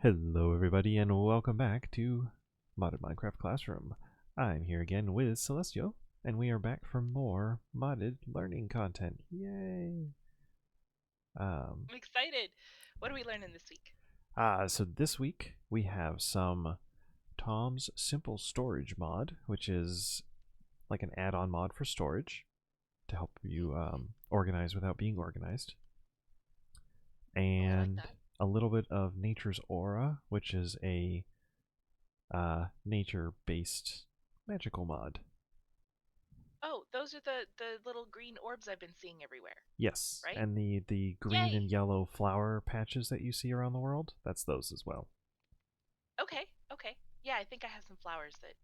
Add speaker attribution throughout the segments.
Speaker 1: Hello everybody and welcome back to Modded Minecraft Classroom. I'm here again with Celestiele, and we are back for more modded learning content. Yay!
Speaker 2: I'm excited. What are we learning this week?
Speaker 1: So this week we have some Tom's Simple Storage mod, which is like an add-on mod for storage to help you organize without being organized.
Speaker 2: Oh, I like
Speaker 1: And
Speaker 2: that.
Speaker 1: a little bit of Nature's Aura, which is a nature-based magical mod.
Speaker 2: Oh, those are the little green orbs I've been seeing everywhere,
Speaker 1: Yes,
Speaker 2: right?
Speaker 1: and the green
Speaker 2: Yay!
Speaker 1: and yellow flower patches that you see around the world, that's those as well.
Speaker 2: Okay, okay. Yeah, I think I have some flowers that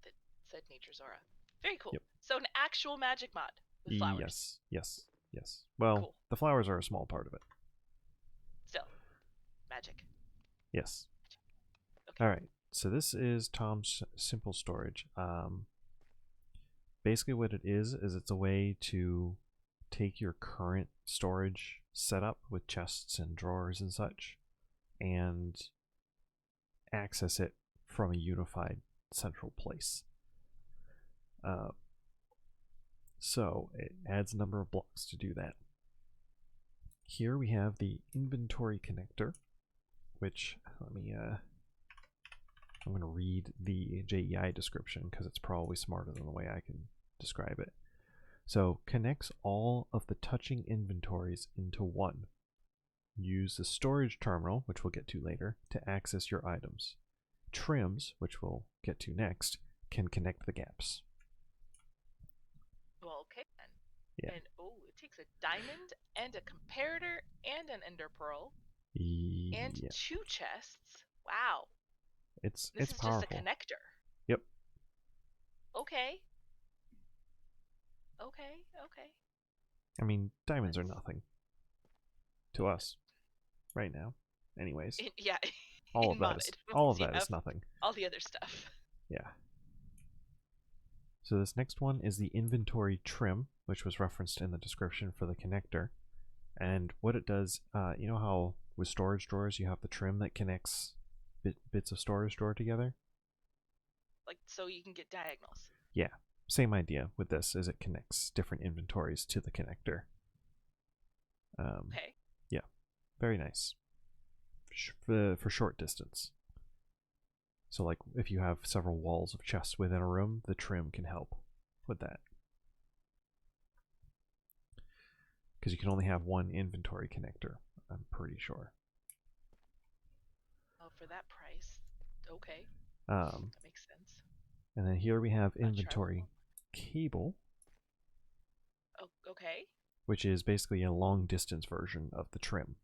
Speaker 2: said Nature's Aura. Very cool.
Speaker 1: Yep.
Speaker 2: So an actual magic mod with flowers.
Speaker 1: Yes, yes, yes. Well,
Speaker 2: Cool.
Speaker 1: the flowers are a small part of it.
Speaker 2: Still, magic.
Speaker 1: Yes.
Speaker 2: Okay.
Speaker 1: All right. So this is Tom's Simple Storage. Basically, what it is it's a way to take your current storage setup with chests and drawers and such, and access it from a unified central place. So it adds a number of blocks to do that. Here we have the inventory connector, which I'm going to read the JEI description because it's probably smarter than the way I can describe it. So connects all of the touching inventories into one. Use the storage terminal, which we'll get to later, to access your items. Trims, which we'll get to next, can connect the gaps.
Speaker 2: Well, okay then.
Speaker 1: Yeah.
Speaker 2: And oh, it takes a diamond and a comparator and an ender pearl and
Speaker 1: Yeah.
Speaker 2: 2 chests. Wow.
Speaker 1: It's
Speaker 2: This is just a
Speaker 1: powerful.
Speaker 2: connector.
Speaker 1: Yep.
Speaker 2: Okay. Okay. Okay.
Speaker 1: I mean, diamonds are
Speaker 2: Let's.
Speaker 1: nothing to us right now. Anyways,
Speaker 2: Yeah,
Speaker 1: all
Speaker 2: in
Speaker 1: of that is
Speaker 2: modded. Once you have
Speaker 1: nothing.
Speaker 2: all the other stuff.
Speaker 1: Yeah. So this next one is the inventory trim, which was referenced in the description for the connector. And what it does, you know how with storage drawers you have the trim that connects bits of storage drawer together?
Speaker 2: Like, so you can get diagonals.
Speaker 1: Yeah, same idea with this, is it connects different inventories to the connector.
Speaker 2: Okay.
Speaker 1: Yeah, very nice for short distance. So like if you have several walls of chests within a room, the trim can help with that. Because you can only have one inventory connector, I'm pretty sure.
Speaker 2: Oh, for that price. Okay.
Speaker 1: Um,
Speaker 2: That makes sense.
Speaker 1: and then here we have
Speaker 2: Not sure I would
Speaker 1: inventory
Speaker 2: want.
Speaker 1: cable,
Speaker 2: Oh, okay.
Speaker 1: which is basically a long distance version of the trim.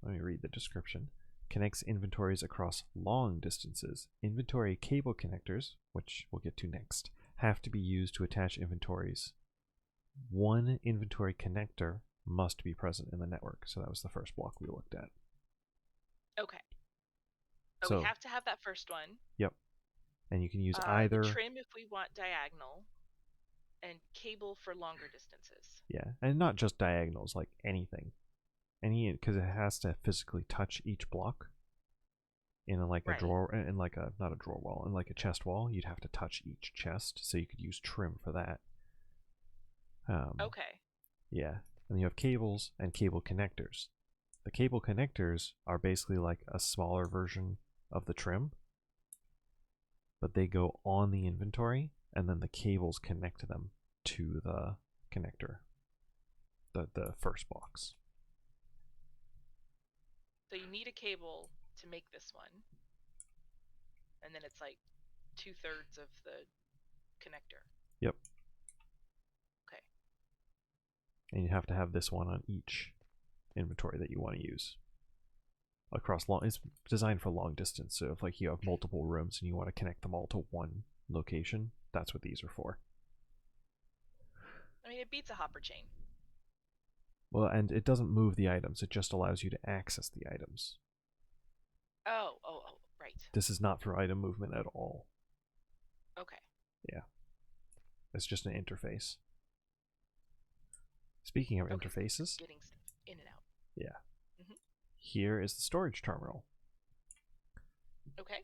Speaker 1: Let me read the description. Connects inventories across long distances. Inventory cable connectors, which we'll get to next, have to be used to attach inventories. One inventory connector must be present in the network. So that was the first block we looked at.
Speaker 2: Okay. So we
Speaker 1: So,
Speaker 2: have to have that first one.
Speaker 1: yep. And you can use
Speaker 2: The
Speaker 1: either,
Speaker 2: trim if we want diagonal, and cable for longer distances.
Speaker 1: yeah, and not just diagonals, like anything. Because it has to physically touch each block. In like a
Speaker 2: Right.
Speaker 1: drawer, in like a, not a drawer wall, in like a chest wall, you'd have to touch each chest, so you could use trim for that.
Speaker 2: Okay.
Speaker 1: Yeah, and you have cables and cable connectors. The cable connectors are basically like a smaller version of the trim, but they go on the inventory, and then the cables connect them to the connector, the first box.
Speaker 2: So you need a cable to make this one. And then it's like 2/3 of the connector.
Speaker 1: Yep.
Speaker 2: Okay.
Speaker 1: And you have to have this one on each inventory that you want to use. Across long, it's designed for long distance, so if like you have multiple rooms and you want to connect them all to one location, that's what these are for.
Speaker 2: I mean, it beats a hopper chain.
Speaker 1: Well, and it doesn't move the items, it just allows you to access the items.
Speaker 2: Oh, right.
Speaker 1: This is not for item movement at all.
Speaker 2: Okay.
Speaker 1: Yeah. It's just an interface. Speaking of
Speaker 2: Okay, so
Speaker 1: interfaces,
Speaker 2: getting stuff in and out.
Speaker 1: yeah.
Speaker 2: Mhm.
Speaker 1: here is the storage terminal.
Speaker 2: Okay.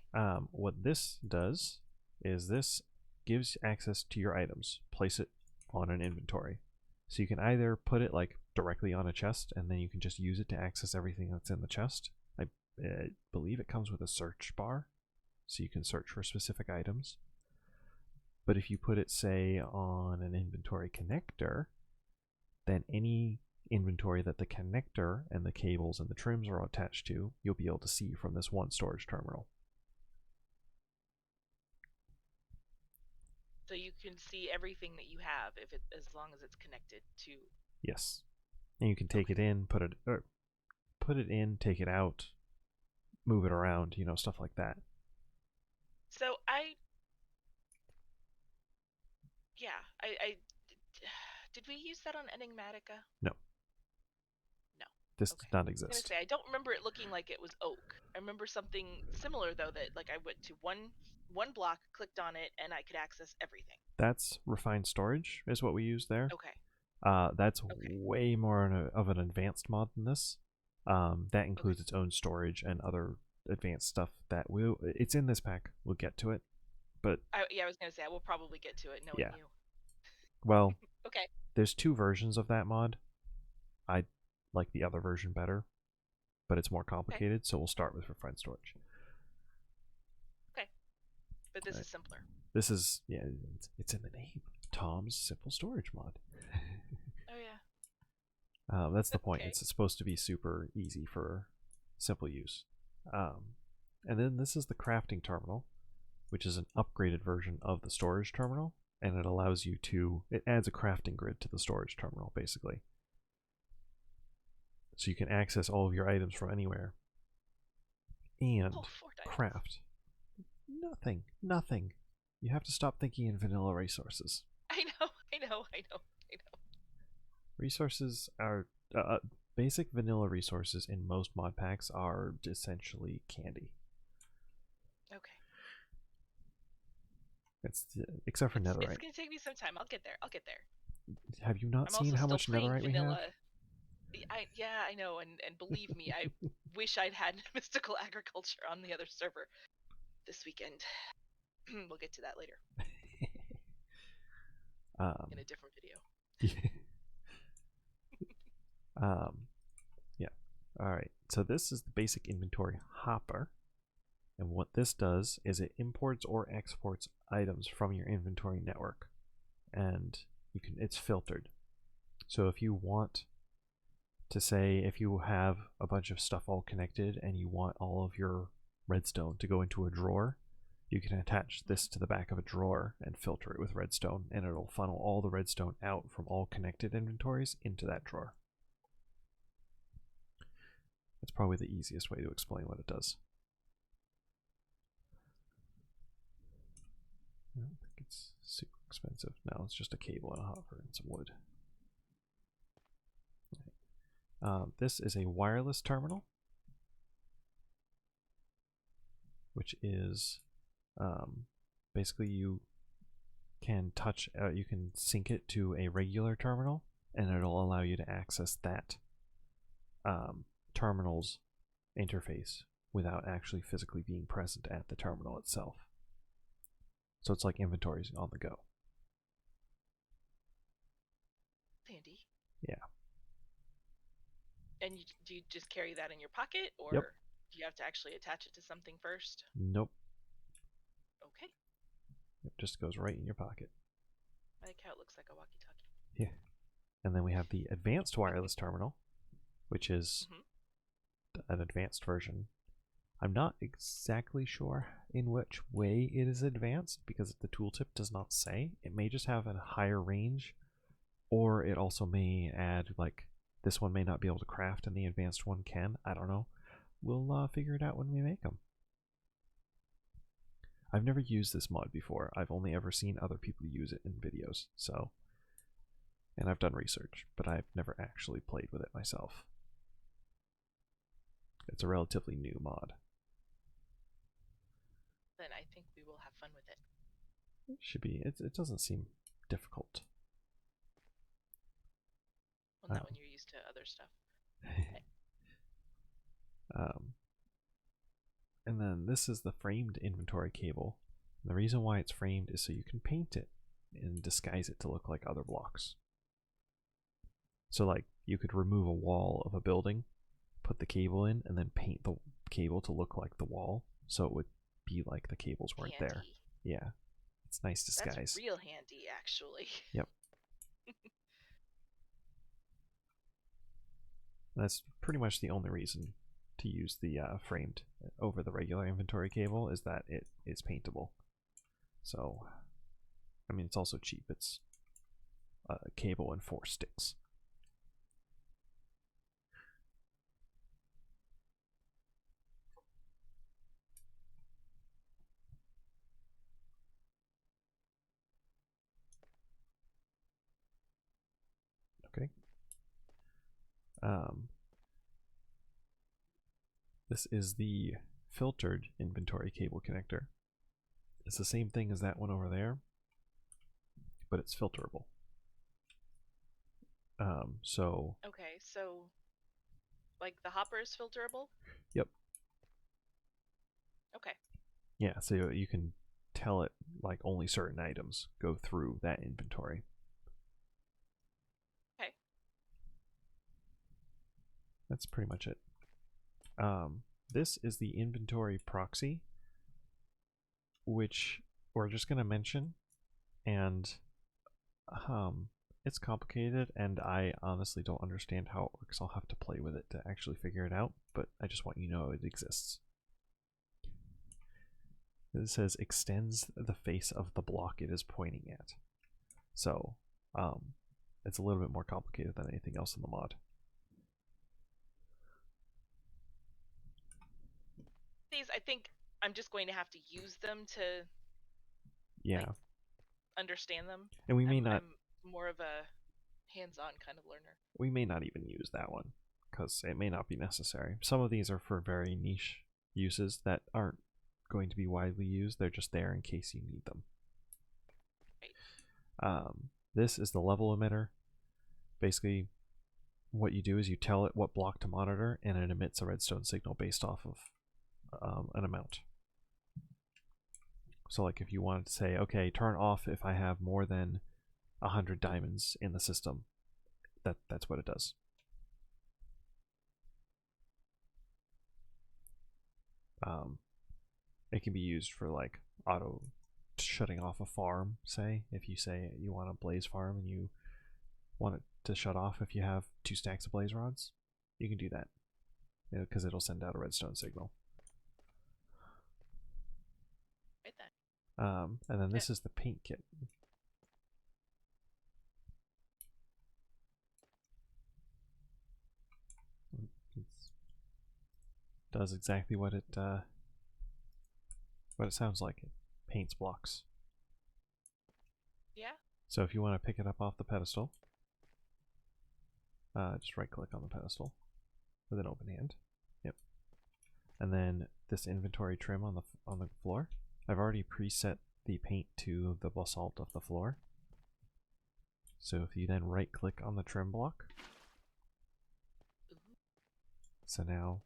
Speaker 1: What this does is this gives access to your items. Place it on an inventory. So you can either put it like directly on a chest and then you can just use it to access everything that's in the chest. I believe it comes with a search bar, so you can search for specific items. But if you put it, say, on an inventory connector, then any inventory that the connector and the cables and the trims are attached to, you'll be able to see from this one storage terminal.
Speaker 2: So you can see everything that you have as long as it's connected to.
Speaker 1: Yes, and you can take it in, put it in, take it out, move it around, stuff like that.
Speaker 2: So I did we use that on Enigmatica?
Speaker 1: No.
Speaker 2: No.
Speaker 1: This
Speaker 2: Okay.
Speaker 1: does not
Speaker 2: I was
Speaker 1: exist.
Speaker 2: gonna say I don't remember it looking like it was oak. I remember something similar though, that like I went to one block, clicked on it, and I could access everything.
Speaker 1: That's refined storage is what we use there.
Speaker 2: Okay.
Speaker 1: That's
Speaker 2: Okay.
Speaker 1: way more of an advanced mod than this. That includes its own storage and other advanced stuff that it's in this pack. We'll get to it. But
Speaker 2: I was gonna say I will probably get to it knowing you.
Speaker 1: Well,
Speaker 2: Okay.
Speaker 1: There's two versions of that mod. I like the other version better, but it's more complicated, so we'll start with refined storage.
Speaker 2: Okay. But this is simpler.
Speaker 1: This is, it's in the name. Tom's Simple Storage Mod.
Speaker 2: Oh yeah.
Speaker 1: That's the point.
Speaker 2: Okay.
Speaker 1: It's supposed to be super easy for simple use. And then this is the crafting terminal, which is an upgraded version of the storage terminal, and it allows you to, it adds a crafting grid to the storage terminal, basically. So you can access all of your items from anywhere and craft. Nothing. You have to stop thinking in vanilla resources.
Speaker 2: I know.
Speaker 1: Resources are, basic vanilla resources in most mod packs are essentially candy.
Speaker 2: Okay.
Speaker 1: Except for netherite.
Speaker 2: It's gonna take me some time. I'll get there.
Speaker 1: Have you not seen how much netherite we have?
Speaker 2: I know, and believe me, I wish I'd had mystical agriculture on the other server this weekend. We'll get to that later. In a different video.
Speaker 1: Yeah. Alright, so this is the basic inventory hopper. And what this does is it imports or exports items from your inventory network. And it's filtered. So if you want to say, if you have a bunch of stuff all connected and you want all of your redstone to go into a drawer, you can attach this to the back of a drawer and filter it with redstone, and it'll funnel all the redstone out from all connected inventories into that drawer. That's probably the easiest way to explain what it does. I don't think it's super expensive. No, it's just a cable and a hopper and some wood. This is a wireless terminal, which is basically you can sync it to a regular terminal, and it'll allow you to access that terminal's interface without actually physically being present at the terminal itself. So it's like inventories on the go.
Speaker 2: Handy.
Speaker 1: Yeah.
Speaker 2: And do you just carry that in your pocket, or
Speaker 1: do
Speaker 2: you have to actually attach it to something first?
Speaker 1: Nope.
Speaker 2: Okay.
Speaker 1: It just goes right in your pocket.
Speaker 2: I like how it looks like a walkie-talkie.
Speaker 1: Yeah. And then we have the advanced wireless terminal, which is an advanced version. I'm not exactly sure in which way it is advanced because the tooltip does not say. It may just have a higher range, or it also may add, like, this one may not be able to craft and the advanced one can. I don't know. We'll figure it out when we make them. I've never used this mod before. I've only ever seen other people use it in videos, so, and I've done research, but I've never actually played with it myself. It's a relatively new mod.
Speaker 2: Then I think we will have fun with it.
Speaker 1: It should be. It doesn't seem difficult.
Speaker 2: Well, not when you're used to other stuff.
Speaker 1: this is the framed inventory cable. And the reason why it's framed is so you can paint it and disguise it to look like other blocks. So like you could remove a wall of a building, put the cable in, and then paint the cable to look like the wall, so it would be like the cables weren't there.
Speaker 2: Handy.
Speaker 1: Yeah, it's nice disguise.
Speaker 2: That's real handy, actually.
Speaker 1: Yep. That's pretty much the only reason to use the framed over the regular inventory cable, is that it is paintable. So, I mean, it's also cheap. It's a cable and 4 sticks. Okay. This is the filtered inventory cable connector. It's the same thing as that one over there, but it's filterable.
Speaker 2: Okay, so like the hopper is filterable?
Speaker 1: Yep.
Speaker 2: Okay.
Speaker 1: Yeah, so you can tell it like only certain items go through that inventory.
Speaker 2: Okay.
Speaker 1: That's pretty much it. This is the inventory proxy, which we're just going to mention, and it's complicated, and I honestly don't understand how it works. I'll have to play with it to actually figure it out, but I just want you to know it exists. It says extends the face of the block it is pointing at. So, it's a little bit more complicated than anything else in the mod.
Speaker 2: These, I think I'm just going to have to use them to like, understand them.
Speaker 1: And we may not.
Speaker 2: I'm more of a hands-on kind of learner.
Speaker 1: We may not even use that one because it may not be necessary. Some of these are for very niche uses that aren't going to be widely used. They're just there in case you need them.
Speaker 2: Right.
Speaker 1: This is the level emitter. Basically, what you do is you tell it what block to monitor, and it emits a redstone signal based off of an amount. So like if you wanted to say, okay, turn off if I have more than 100 diamonds in the system, that's what it does. It can be used for like auto shutting off a farm, say, if you say you want a blaze farm and you want it to shut off if you have 2 stacks of blaze rods, you can do that because it'll send out a redstone signal.
Speaker 2: Right then.
Speaker 1: And then this is the paint kit. It does exactly what it sounds like. It paints blocks.
Speaker 2: Yeah.
Speaker 1: So if you want to pick it up off the pedestal, just right click on the pedestal with an open hand. Yep. And then this inventory trim on the floor. I've already preset the paint to the basalt of the floor. So if you then right click on the trim block, so now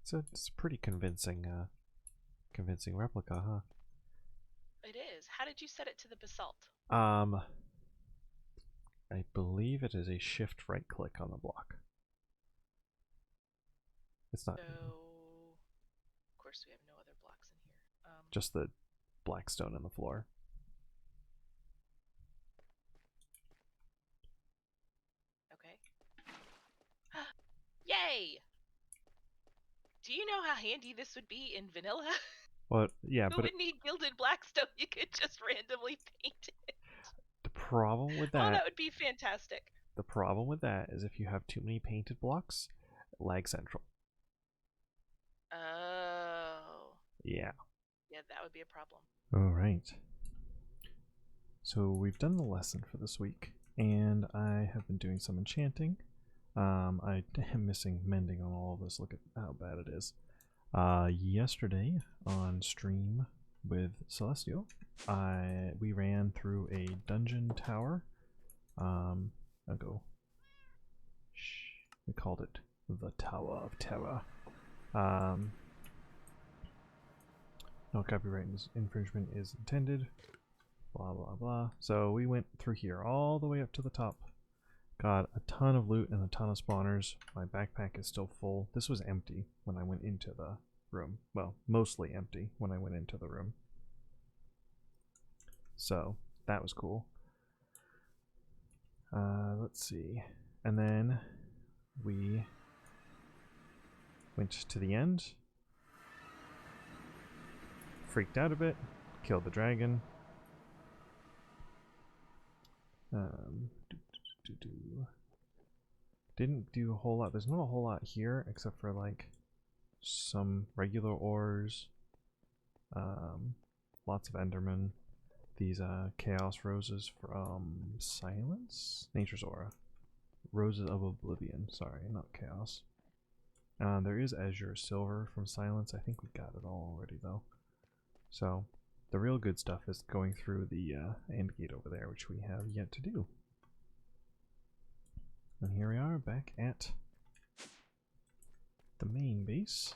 Speaker 1: it's a pretty convincing replica, huh?
Speaker 2: It is. How did you set it to the basalt?
Speaker 1: I believe it is a shift right click on the block. It's not.
Speaker 2: So, of course, we have no other blocks in here.
Speaker 1: Just the black stone on the floor.
Speaker 2: Okay. Yay! Do you know how handy this would be in vanilla?
Speaker 1: Well, yeah,
Speaker 2: Who
Speaker 1: but
Speaker 2: would need gilded blackstone? You could just randomly paint it.
Speaker 1: the problem with
Speaker 2: Oh,
Speaker 1: that,
Speaker 2: that would be fantastic.
Speaker 1: the problem with that is if you have too many painted blocks, lag central.
Speaker 2: Oh.
Speaker 1: Yeah.
Speaker 2: Yeah, that would be a problem.
Speaker 1: All right. So we've done the lesson for this week, and I have been doing some enchanting. I am missing mending on all of this. Look at how bad it is. Yesterday on stream with Selestiele, we ran through a dungeon tower. We called it the Tower of Terror. No copyright infringement is intended. Blah, blah, blah. So we went through here all the way up to the top. Got a ton of loot and a ton of spawners. My backpack is still full. This was empty when I went into the room. Well, mostly empty when I went into the room. So that was cool. Let's see. And then we went to the end. Freaked out a bit. Killed the dragon. Didn't do a whole lot. There's not a whole lot here except for like some regular ores. Lots of endermen. These chaos roses from Silence? Nature's Aura. Roses of Oblivion. Sorry, not chaos. There is Azure Silver from Silence. I think we got it all already though. So the real good stuff is going through the end gate over there, which we have yet to do. And here we are back at the main base.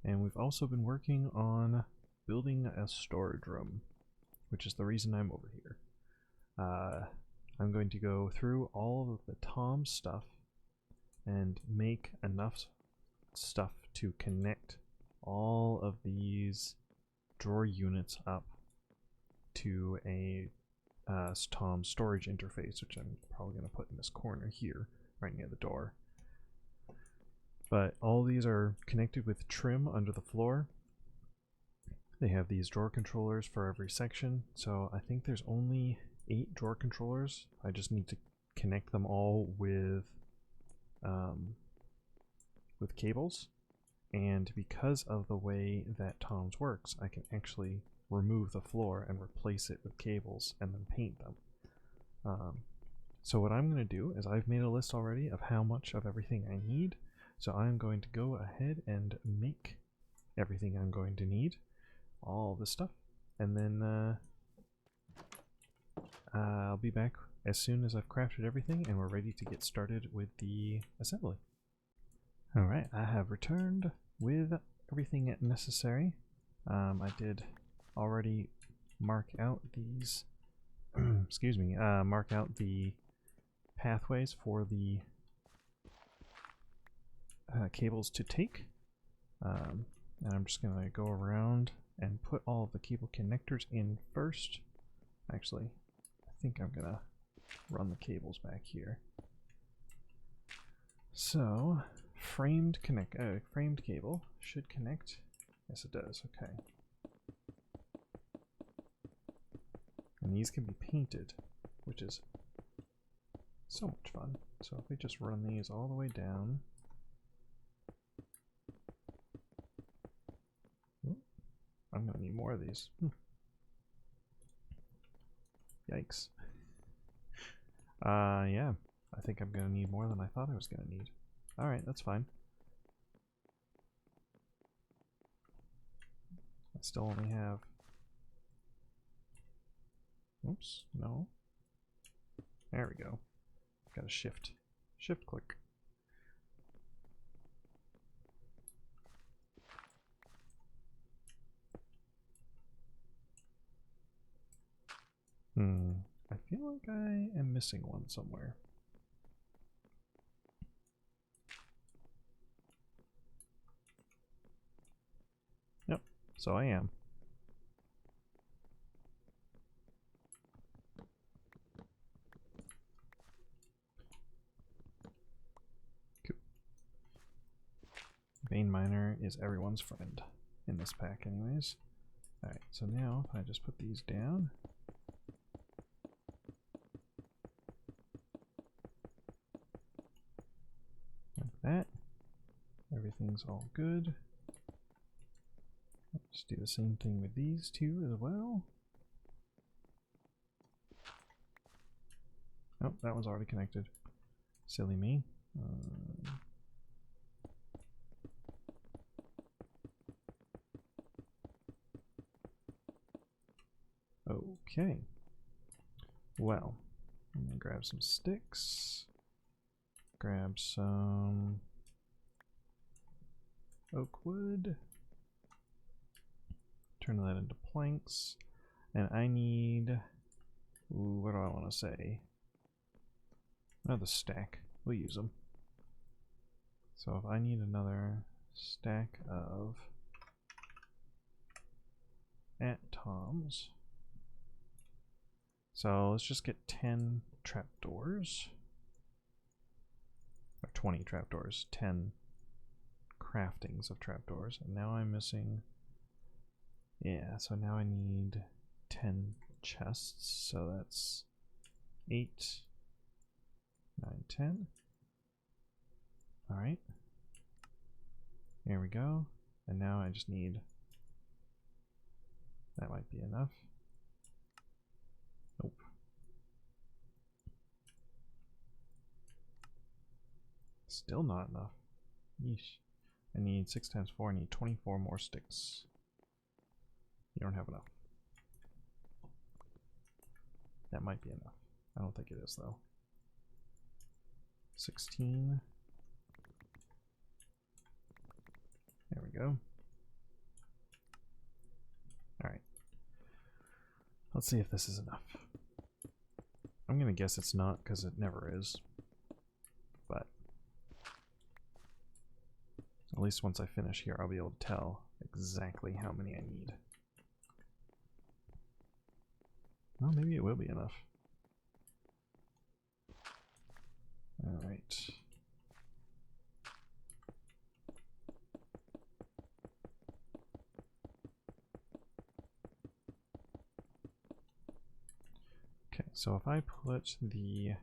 Speaker 1: And we've also been working on building a storage room, which is the reason I'm over here. I'm going to go through all of the Tom stuff and make enough stuff to connect all of these drawer units up to a Tom storage interface, which I'm probably going to put in this corner here, right near the door. But all these are connected with trim under the floor. They have these drawer controllers for every section, so I think there's only 8 drawer controllers. I just need to connect them all with cables. And because of the way that Tom's works, I can actually remove the floor and replace it with cables and then paint them. So what I'm going to do is I've made a list already of how much of everything I need. So I'm going to go ahead and make everything I'm going to need, all this stuff, and then I'll be back as soon as I've crafted everything and we're ready to get started with the assembly. Alright, I have returned with everything necessary. I did already mark out these, excuse me, mark out the pathways for the cables to take. And I'm just going to go around and put all of the cable connectors in first. Actually, I think I'm going to run the cables back here. So, framed cable should connect. Yes, it does. Okay. And these can be painted, which is so much fun. So if we just run these all the way down. I'm going to need more of these. Yikes. Yeah. I think I'm going to need more than I thought I was going to need. Alright, that's fine. I still only have... Oops, no. There we go. Got a shift. Shift click. I feel like I am missing one somewhere. Yep, so I am. Cool. Vein miner is everyone's friend in this pack anyways. Alright, so now if I just put these down. That. Everything's all good. Let's do the same thing with these two as well. Oh, that one's already connected. Silly me. Okay. Well, I'm gonna grab some sticks. Grab some oak wood. turn that into planks. And I need, ooh, what do I want to say? Another stack. We'll use them. So if I need another stack of atoms, so let's just get 10 trapdoors, or 20 trapdoors, 10 craftings of trapdoors, and now I'm missing, yeah, so now I need 10 chests, so that's 8, 9, 10. Alright. There we go. And now I just need, that might be enough. Nope. Still not enough. Yeesh. I need 6 times 4, I need 24 more sticks. You don't have enough. That might be enough. I don't think it is though. 16. There we go. Alright. Let's see if this is enough. I'm gonna guess it's not because it never is. But at least once I finish here, I'll be able to tell exactly how many I need. Well, maybe it will be enough. Alright. Okay, so if I put the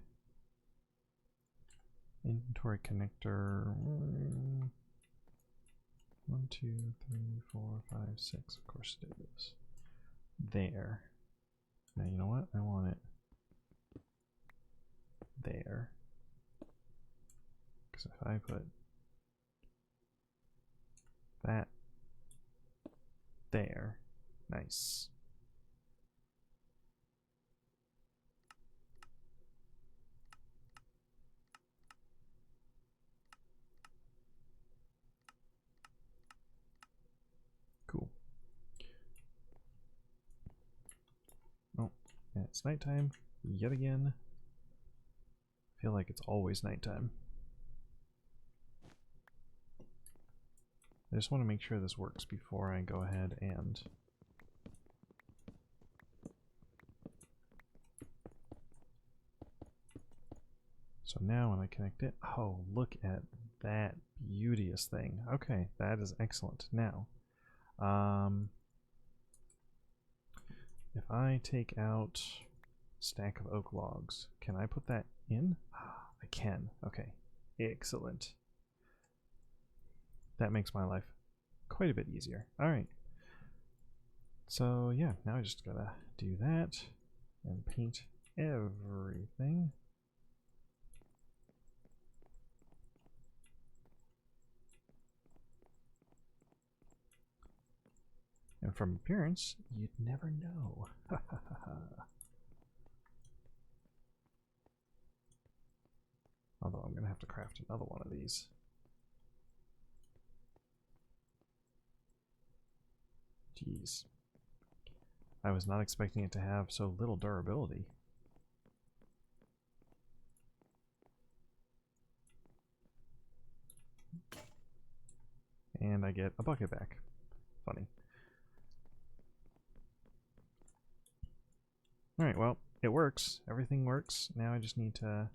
Speaker 1: inventory connector 1, 2, 3, 4, 5, 6, of course it is, there. Now you know what? I want it there. Because if I put that there, nice. Cool. Oh, and it's nighttime yet again. I feel like it's always nighttime. I just want to make sure this works before I go ahead and so now when I connect it, oh, look at that beauteous thing. Okay, that is excellent. Now, if I take out stack of oak logs, can I put that in? I can. Okay, excellent. That makes my life quite a bit easier. Alright. So yeah, now I just gotta do that and paint everything. And from appearance, you'd never know. Although I'm gonna have to craft another one of these. Jeez. I was not expecting it to have so little durability. And I get a bucket back. Funny. Alright, well, it works. Everything works. Now I just need to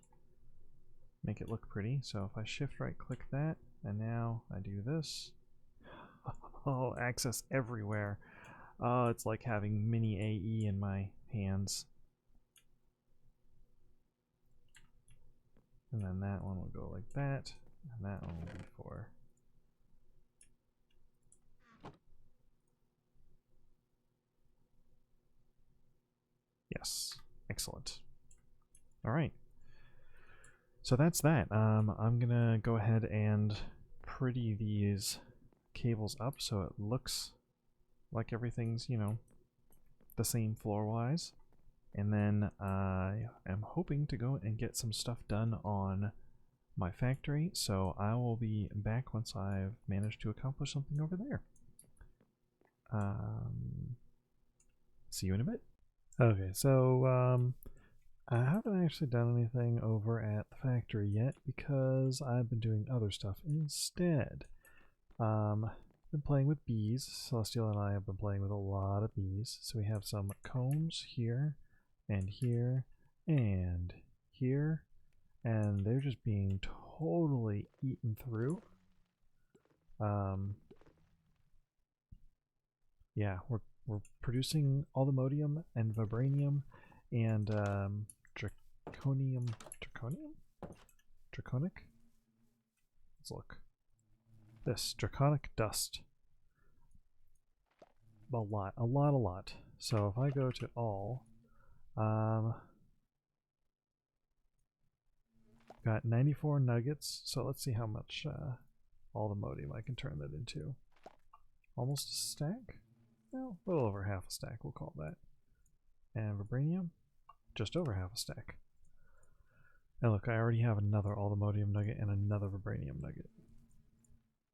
Speaker 1: make it look pretty. So if I shift right click that, and now I do this. Oh, access everywhere. Oh, it's like having mini AE in my hands. And then that one will go like that, and that one will be for yes, excellent. All right, so that's that. I'm gonna go ahead and pretty these cables up so it looks like everything's, you know, the same floor-wise. And then I am hoping to go and get some stuff done on my factory, so I will be back once I've managed to accomplish something over there. See you in a bit. Okay, so I haven't actually done anything over at the factory yet because I've been doing other stuff instead. Been playing with bees. Celestiele and I have been playing with a lot of bees. So we have some combs here and here and here, and they're just being totally eaten through. Yeah, we're producing allthemodium and vibranium and draconic. Let's look. This draconic dust. A lot. So if I go to all, got 94 nuggets. So let's see how much allthemodium I can turn that into. Almost a stack? Well, a little over half a stack, we'll call that. And vibranium, just over half a stack. And look, I already have another allthemodium nugget and another vibranium nugget.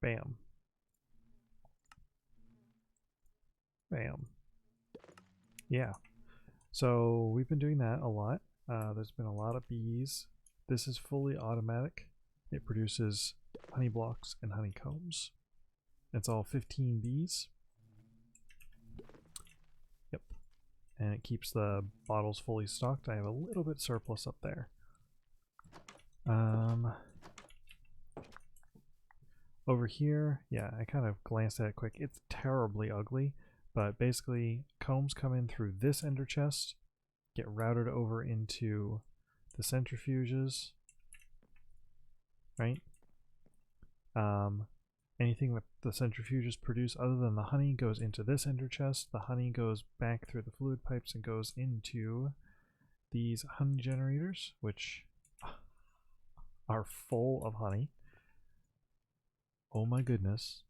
Speaker 1: Bam. Bam. Yeah. So we've been doing that a lot. There's been a lot of bees. This is fully automatic. It produces honey blocks and honeycombs. It's all 15 bees. Yep. And it keeps the bottles fully stocked. I have a little bit surplus up there. Over here, yeah, I kind of glanced at it quick. It's terribly ugly, but basically combs come in through this ender chest, get routed over into the centrifuges, right? Anything that the centrifuges produce other than the honey goes into this ender chest. The honey goes back through the fluid pipes and goes into these honey generators, which are full of honey. Oh my goodness.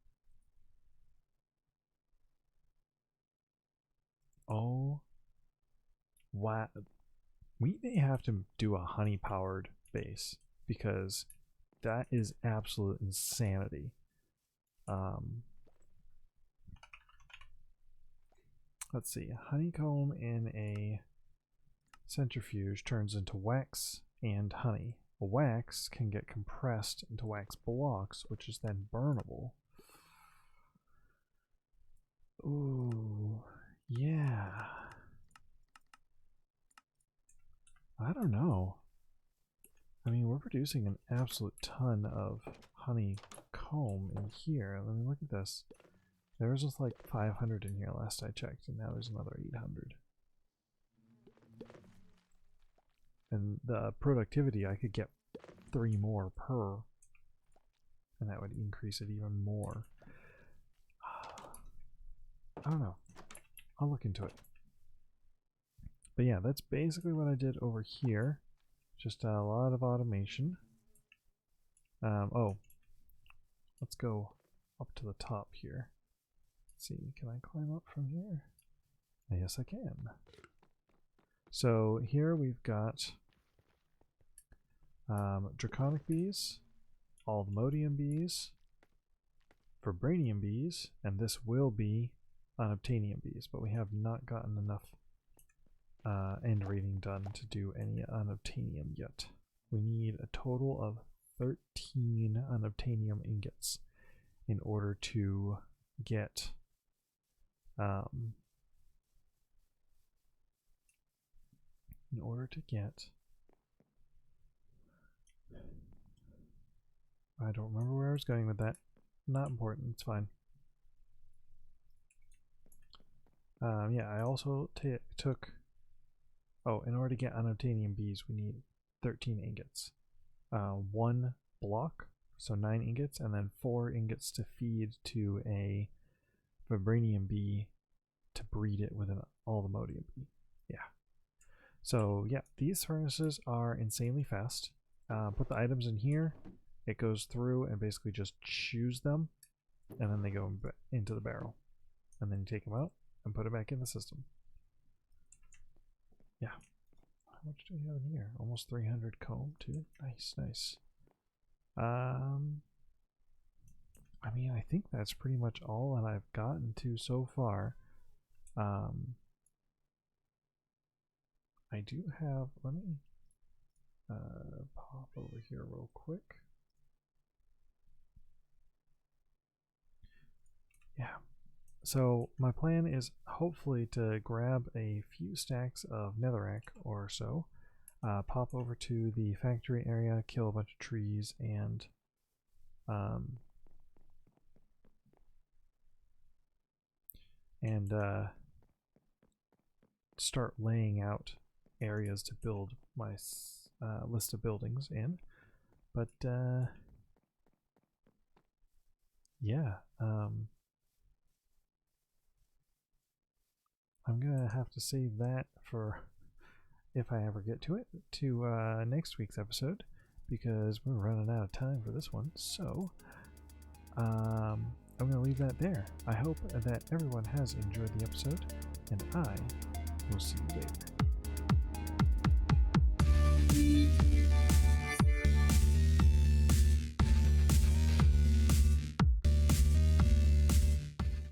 Speaker 1: Oh, wow. We may have to do a honey powered base because that is absolute insanity. Let's see. Honeycomb in a centrifuge turns into wax and honey. A wax can get compressed into wax blocks, which is then burnable. Ooh, yeah. I don't know. I mean, we're producing an absolute ton of honeycomb in here. Let me look at this. There was just like 500 in here last I checked, and now there's another 800. And the productivity, I could get 3 more per, and that would increase it even more. I don't know. I'll look into it. But yeah, that's basically what I did over here. Just a lot of automation. Oh, let's go up to the top here. Let's see, can I climb up from here? Yes, I can. So here we've got draconic bees, allthemodium bees, vibranium bees, and this will be unobtainium bees, but we have not gotten enough end rating done to do any unobtainium yet. We need a total of 13 unobtainium ingots in order to get I don't remember where I was going with that. Not important, it's fine. Yeah, I also took... Oh, in order to get unobtainium bees, we need 13 ingots. 1 block, so 9 ingots, and then 4 ingots to feed to a vibranium bee to breed it with an allthemodium bee. Yeah. So yeah, these furnaces are insanely fast. Put the items in here, it goes through and basically just chews them, and then they go into the barrel. And then you take them out and put it back in the system. Yeah. How much do we have in here? Almost 300 comb too. Nice, nice. I I mean, I think that's pretty much all that I've gotten to so far. I do have, let me pop over here real quick. Yeah. So my plan is hopefully to grab a few stacks of netherrack or so, pop over to the factory area, kill a bunch of trees, and start laying out areas to build my list of buildings in. But yeah, I'm gonna have to save that for, if I ever get to it, to next week's episode, because we're running out of time for this one. So I'm going to leave that there. I hope that everyone has enjoyed the episode, and I will see you later.